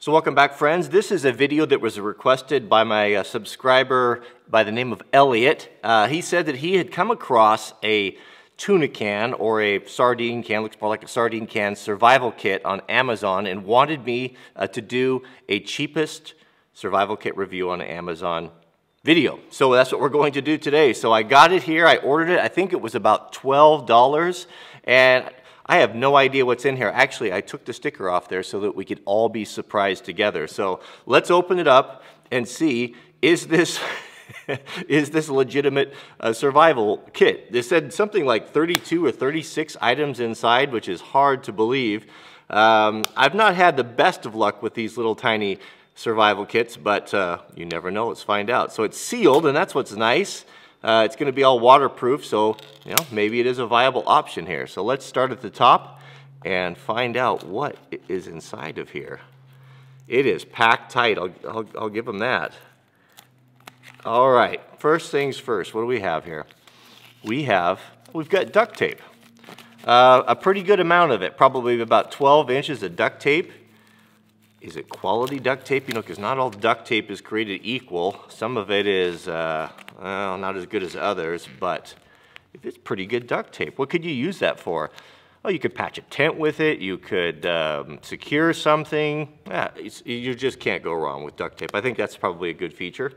So welcome back, friends. This is a video that was requested by my subscriber by the name of Elliot. He said that he had come across a tuna can or a sardine can, looks more like a sardine can survival kit on Amazon and wanted me to do a cheapest survival kit review on Amazon video. So that's what we're going to do today. So I got it here, I ordered it, I think it was about $12, and I have no idea what's in here. Actually, I took the sticker off there so that we could all be surprised together. So let's open it up and see, is this is this a legitimate survival kit? They said something like 32 or 36 items inside, which is hard to believe. I've not had the best of luck with these little tiny survival kits, but you never know. Let's find out. So it's sealed, and that's what's nice. It's going to be all waterproof, so maybe it is a viable option here. So let's start at the top and find out what is inside of here. It is packed tight. I'll give them that. All right, first things first. What do we have here? We've got duct tape. A pretty good amount of it, probably about 12 inches of duct tape. Is it quality duct tape? Because not all duct tape is created equal. Some of it is well, not as good as others, but if it's pretty good duct tape, what could you use that for? Oh, you could patch a tent with it. You could secure something. You just can't go wrong with duct tape. I think that's probably a good feature.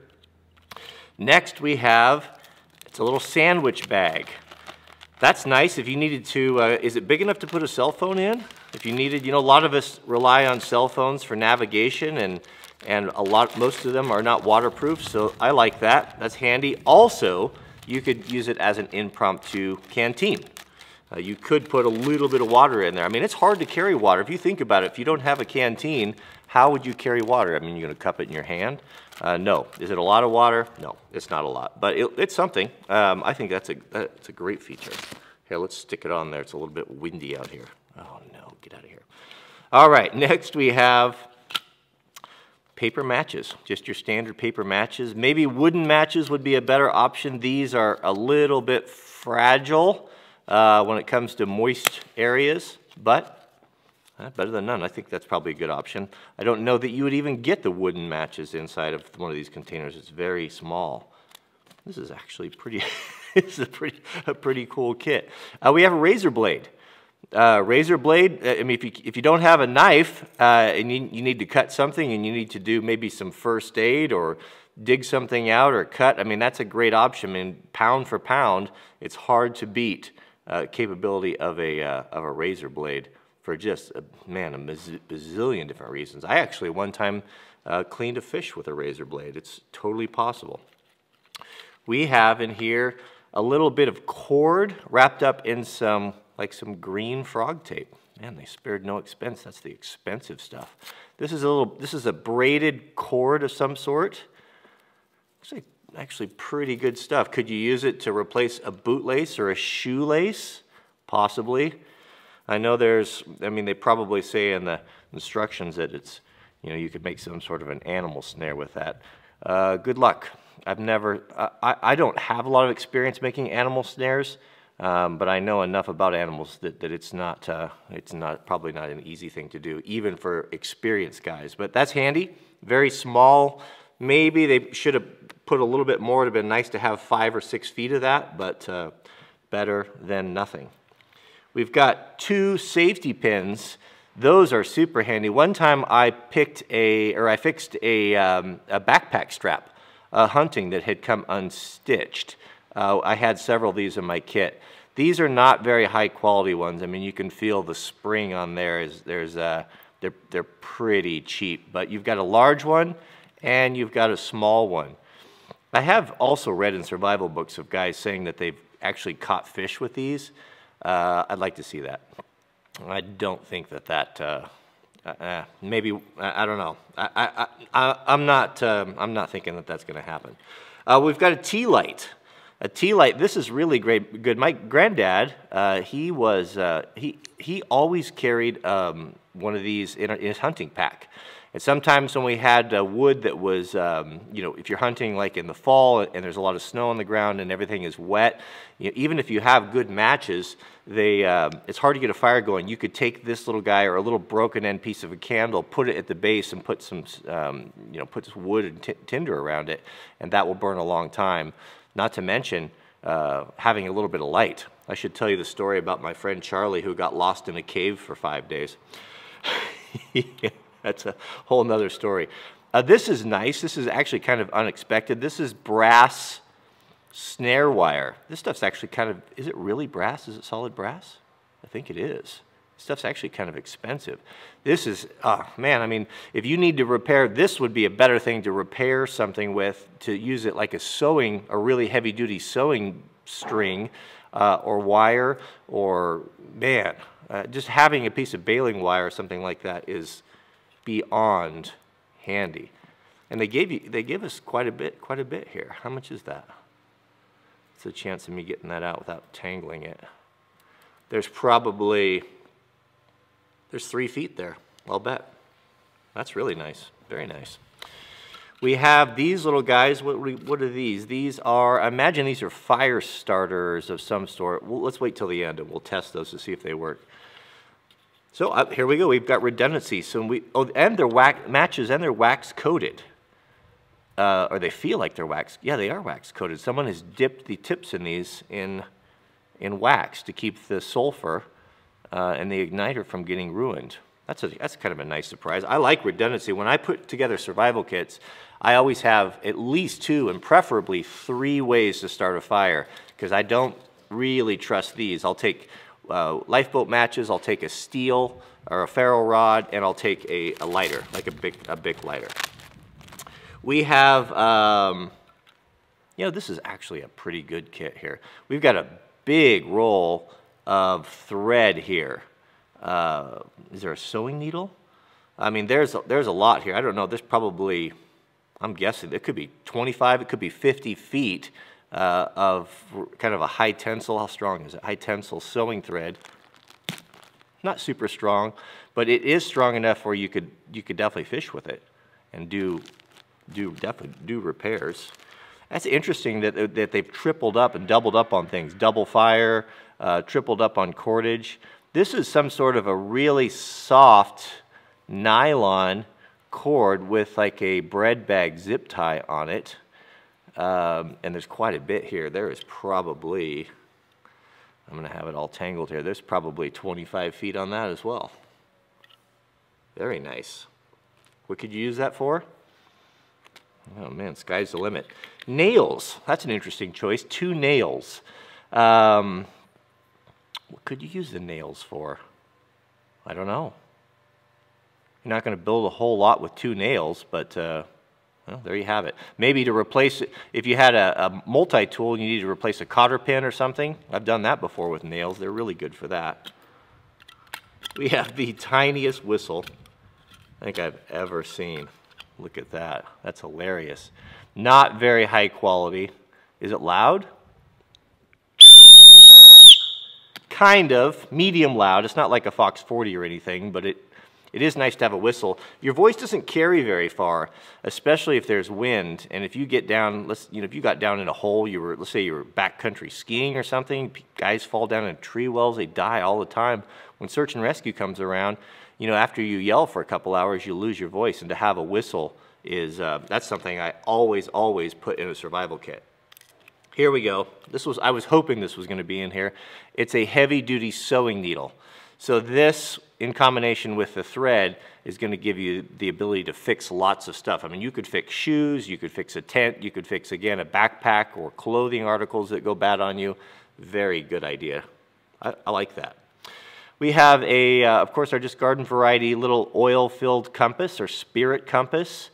Next we have, it's a little sandwich bag. That's nice if you needed to, is it big enough to put a cell phone in? If you needed, a lot of us rely on cell phones for navigation, and most of them are not waterproof, so I like that. That's handy. Also, you could use it as an impromptu canteen. You could put a little bit of water in there. I mean, it's hard to carry water. If you think about it, if you don't have a canteen, how would you carry water? I mean, you're going to cup it in your hand? No. Is it a lot of water? No, it's not a lot, but it's something. I think that's a great feature. Here, let's stick it on there. It's a little bit windy out here. Oh no, get out of here. All right, next we have paper matches, just your standard paper matches. Maybe wooden matches would be a better option. These are a little bit fragile when it comes to moist areas, but better than none. I think that's probably a good option. I don't know that you would even get the wooden matches inside of one of these containers. It's very small. This is actually pretty, this is a pretty cool kit. We have a razor blade. Razor blade, I mean, if you don't have a knife and you need to cut something and you need to do maybe some first aid or dig something out or cut, I mean, that's a great option. I mean, pound for pound, it's hard to beat capability of a razor blade for just, a bazillion different reasons. I actually one time cleaned a fish with a razor blade. It's totally possible. We have in here a little bit of cord wrapped up in some green frog tape. Man, they spared no expense. That's the expensive stuff. This is a braided cord of some sort. Looks like actually pretty good stuff. Could you use it to replace a bootlace or a shoelace? Possibly. I know they probably say in the instructions that it's, you could make some sort of an animal snare with that. Good luck. I don't have a lot of experience making animal snares. But I know enough about animals that it's probably not an easy thing to do, even for experienced guys. But that's handy. Very small. Maybe they should have put a little bit more. It would have been nice to have 5 or 6 feet of that, but better than nothing. We've got 2 safety pins. Those are super handy. One time I fixed a backpack strap, hunting that had come unstitched. I had several of these in my kit. These are not very high quality ones. I mean, you can feel the spring on there. They're pretty cheap. But you've got a large one and you've got a small one. I have also read in survival books of guys saying that they've actually caught fish with these. I'd like to see that. I don't think that maybe, I don't know. I'm not thinking that that's going to happen. We've got a tea light. A tea light, this is really good. My granddad, he always carried one of these in his hunting pack. And sometimes when we had wood that was, if you're hunting like in the fall and there's a lot of snow on the ground and everything is wet, even if you have good matches, it's hard to get a fire going. You could take this little guy or a little broken end piece of a candle, put it at the base, and put some, put some wood and tinder around it, and that will burn a long time. Not to mention having a little bit of light. I should tell you the story about my friend Charlie who got lost in a cave for 5 days. That's a whole nother story. This is nice. This is actually kind of unexpected. This is brass snare wire. This stuff's actually kind of, is it really brass? Is it solid brass? I think it is. This stuff's actually kind of expensive. This is, oh man, I mean, if you need to repair, this would be a better thing to repair something with, to use it like a really heavy duty sewing string or wire, or man, just having a piece of baling wire or something like that is beyond handy. And they give us quite a bit here. How much is that? It's a chance of me getting that out without tangling it. There's 3 feet there, I'll bet. That's really nice, very nice. We have these little guys. What are these? These are, I imagine these are fire starters of some sort. Well, let's wait till the end and we'll test those to see if they work. So here we go. We've got redundancy. So and they're matches, and they're wax coated, or they feel like they're wax. Yeah, they are wax coated. Someone has dipped the tips in these in wax to keep the sulfur and the igniter from getting ruined. That's kind of a nice surprise. I like redundancy. When I put together survival kits, I always have at least 2 and preferably 3 ways to start a fire, because I don't really trust these. I'll take lifeboat matches, I'll take a steel or a ferro rod, and I'll take a lighter, like a big lighter. We have, this is actually a pretty good kit here. We've got a big roll of thread here. Is there a sewing needle? I mean, there's a lot here. I don't know, there's probably, I'm guessing, it could be 25, it could be 50 feet of kind of a high tensile, how strong is it? High tensile sewing thread. Not super strong, but it is strong enough where you could definitely fish with it and definitely do repairs. That's interesting that they've tripled up and doubled up on things. Double fire, tripled up on cordage. This is some sort of a really soft nylon cord with like a bread bag zip tie on it. And there's quite a bit here. There is probably, I'm going to have it all tangled here, there's probably 25 feet on that as well. Very nice. What could you use that for? Oh man, sky's the limit. Nails, that's an interesting choice. 2 nails. What could you use the nails for? I don't know. You're not going to build a whole lot with 2 nails, but well, there you have it. Maybe to replace it, if you had a multi-tool and you need to replace a cotter pin or something. I've done that before with nails. They're really good for that. We have the tiniest whistle I think I've ever seen. Look at that. That's hilarious. Not very high quality. Is it loud? Kind of. Medium loud. It's not like a Fox 40 or anything, but it is nice to have a whistle. Your voice doesn't carry very far, especially if there's wind. And if you get down, if you got down in a hole, let's say you were backcountry skiing or something, guys fall down in tree wells, they die all the time. When search and rescue comes around, after you yell for a couple hours, you lose your voice. And to have a whistle is, that's something I always put in a survival kit. Here we go. I was hoping this was going to be in here. It's a heavy-duty sewing needle. So this, in combination with the thread, is going to give you the ability to fix lots of stuff. I mean, you could fix shoes, you could fix a tent, you could fix, again, a backpack or clothing articles that go bad on you. Very good idea. I like that. We have of course, our just garden variety little oil-filled compass or spirit compass.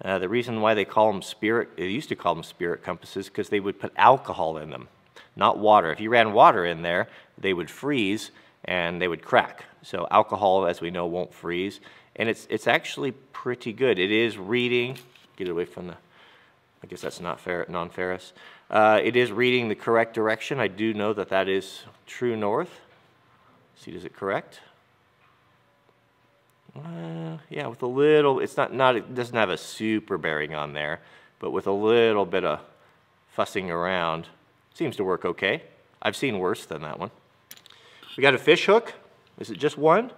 The reason why they used to call them spirit compasses, because they would put alcohol in them, not water. If you ran water in there, they would freeze and they would crack. So alcohol, as we know, won't freeze. And it's actually pretty good. It is reading, get it away from I guess that's not non-ferrous. It is reading the correct direction. I do know that is true north. See, does it correct? Yeah, with a little, it's not, it doesn't have a super bearing on there, but with a little bit of fussing around, seems to work okay. I've seen worse than that one. We got a fish hook. Is it just one?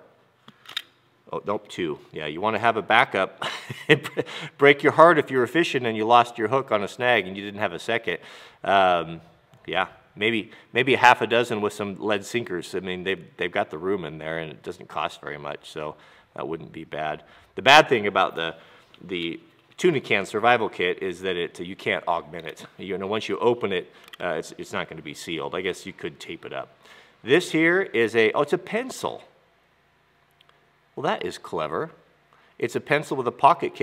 Oh, nope, two. Yeah, you want to have a backup. Break your heart if you were fishing and you lost your hook on a snag and you didn't have a second. Yeah, maybe a half a dozen with some lead sinkers. I mean, they've got the room in there and it doesn't cost very much, so that wouldn't be bad. The bad thing about the tuna can survival kit is that you can't augment it. You know, once you open it, it's not going to be sealed. I guess you could tape it up. This here is it's a pencil. Well, that is clever. It's a pencil with a pocket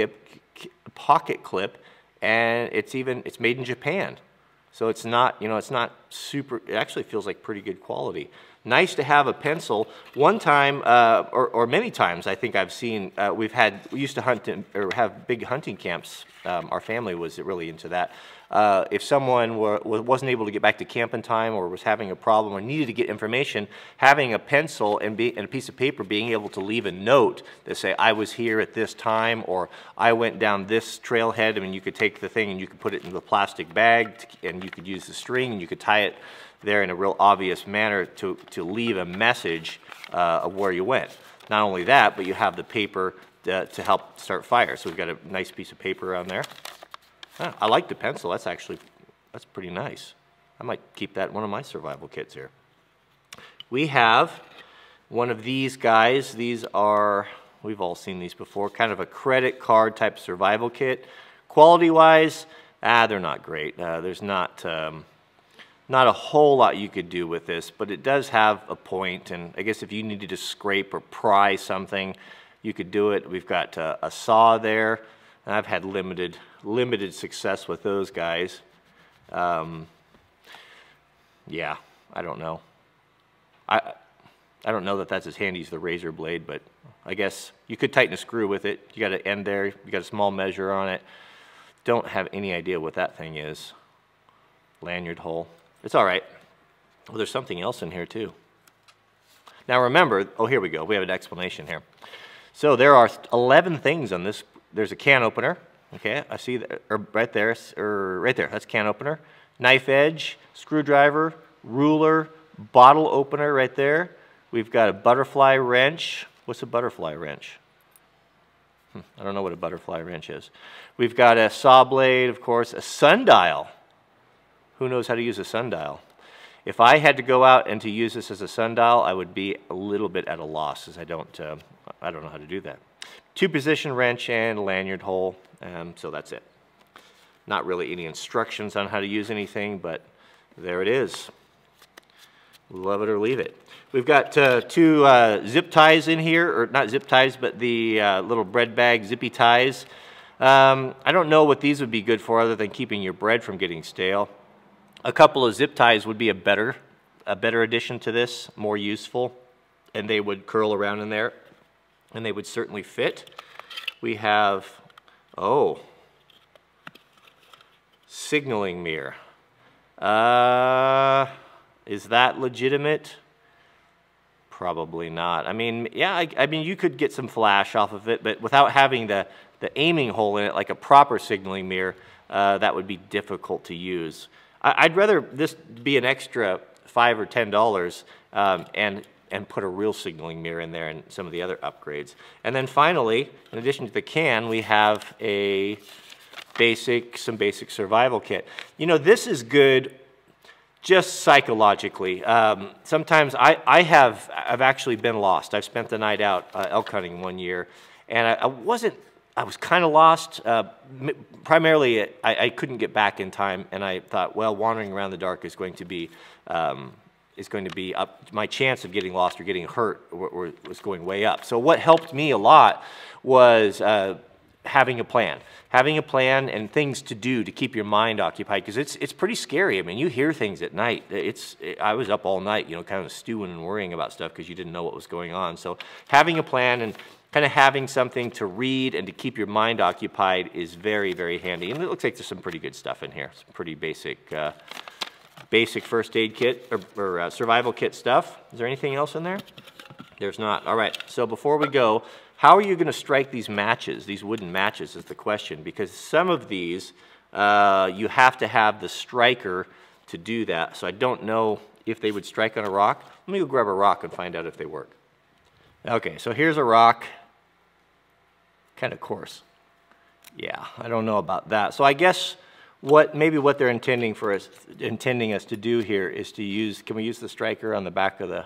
clip, and it's made in Japan. So it's not, it's not super, it actually feels like pretty good quality. Nice to have a pencil. One time, or many times, I think I've seen, we used to hunt or have big hunting camps. Our family was really into that. If someone wasn't able to get back to camp in time or was having a problem or needed to get information, having a pencil and a piece of paper, being able to leave a note that say, I was here at this time, or I went down this trailhead. I mean, you could take the thing and you could put it in the plastic bag, and you could use the string and you could tie it there in a real obvious manner to leave a message of where you went. Not only that, but you have the paper to help start fire. So we've got a nice piece of paper on there. I like the pencil. That's pretty nice. I might keep that in one of my survival kits here. We have one of these guys. These are, we've all seen these before, kind of a credit card type survival kit. Quality-wise, they're not great. There's not a whole lot you could do with this, but it does have a point, and I guess if you needed to scrape or pry something, you could do it. We've got a saw there, and I've had limited success with those guys. Yeah, I don't know. I don't know that that's as handy as the razor blade, but I guess you could tighten a screw with it. You got an end there, you got a small measure on it. Don't have any idea what that thing is. Lanyard hole. It's all right. Well, there's something else in here too. Now remember, oh, here we go. We have an explanation here. So there are 11 things on this. There's a can opener. Okay, I see that, right there, that's can opener. Knife edge, screwdriver, ruler, bottle opener right there. We've got a butterfly wrench. What's a butterfly wrench? I don't know what a butterfly wrench is. We've got a saw blade, of course, a sundial. Who knows how to use a sundial? If I had to go out and to use this as a sundial, I would be a little bit at a loss, as I don't know how to do that. Two-position wrench and a lanyard hole, so that's it. Not really any instructions on how to use anything, but there it is. Love it or leave it. We've got two zip ties in here, or not zip ties, but the little bread bag zippy ties. I don't know what these would be good for other than keeping your bread from getting stale. A couple of zip ties would be a better addition to this, more useful, and they would curl around in there, and they would certainly fit. We have, signaling mirror. Is that legitimate? Probably not. I mean, yeah, I mean, you could get some flash off of it, but without having the aiming hole in it, like a proper signaling mirror, that would be difficult to use. I'd rather this be an extra $5 or $10 and put a real signaling mirror in there and some of the other upgrades. And then finally, in addition to the can, we have some basic survival kit. You know, this is good just psychologically. Sometimes I've actually been lost. I've spent the night out elk hunting one year, and I was kind of lost. Primarily, I couldn't get back in time, and I thought, well, wandering around the dark is going to be up. My chance of getting lost or getting hurt was going way up. So what helped me a lot was having a plan and things to do to keep your mind occupied, because it's pretty scary. I mean, you hear things at night. I was up all night, kind of stewing and worrying about stuff because you didn't know what was going on. So having a plan and kind of having something to read and to keep your mind occupied is very, very handy. And it looks like there's some pretty good stuff in here. Some pretty basic first aid kit or survival kit stuff. Is there anything else in there? There's not. All right, so before we go, how are you going to strike these matches, these wooden matches is the question, because some of these you have to have the striker to do that. So I don't know if they would strike on a rock. Let me go grab a rock and find out if they work. Okay, so here's a rock, kind of coarse. Yeah, I don't know about that. So I guess maybe what they're intending us to do here is to use, can we use the striker on the back of the,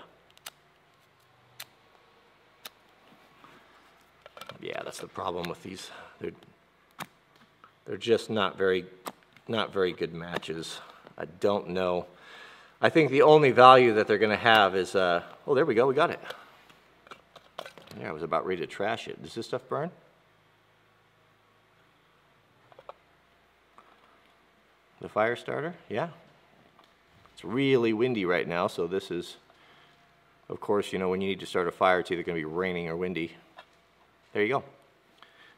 yeah, that's the problem with these. They're just not very good matches. I don't know. I think the only value that they're going to have is, oh, there we go, we got it. Yeah, I was about ready to trash it. Does this stuff burn? The fire starter? Yeah. It's really windy right now, so this is, of course, you know, when you need to start a fire, it's either going to be raining or windy. There you go.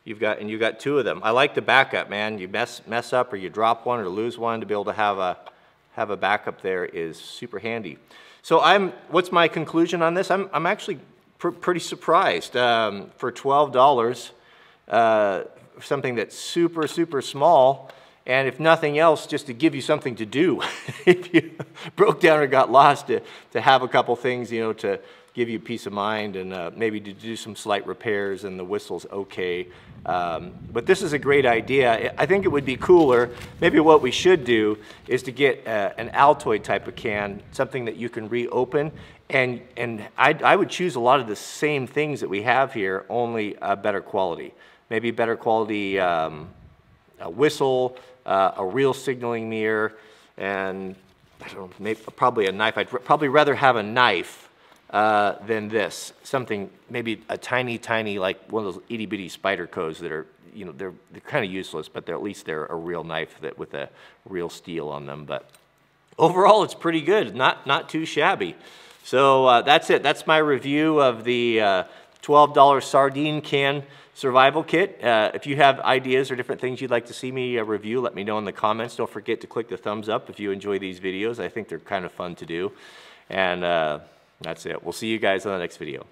You've got two of them. I like the backup, man. You mess up or you drop one or lose one, to be able to have a backup there is super handy. So what's my conclusion on this? I'm actually pretty surprised. For $12, something that's super, super small, and if nothing else, just to give you something to do. If you broke down or got lost, to have a couple things, you know, to give you peace of mind, and maybe to do some slight repairs, and the whistle's okay. But this is a great idea. I think it would be cooler, maybe what we should do is to get an Altoid type of can, something that you can reopen, and I would choose a lot of the same things that we have here, only a better quality. Maybe better quality a whistle, a real signaling mirror, and I don't know, maybe, probably a knife. I'd probably rather have a knife than this. Something, maybe a tiny, like one of those itty bitty Spydercos that are, you know, they're kind of useless, but at least they're a real knife that with a real steel on them. But overall, it's pretty good, not too shabby. So that's it. That's my review of the $12 sardine can survival kit. If you have ideas or different things you'd like to see me review, let me know in the comments. Don't forget to click the thumbs up if you enjoy these videos. I think they're kind of fun to do. And that's it. We'll see you guys on the next video.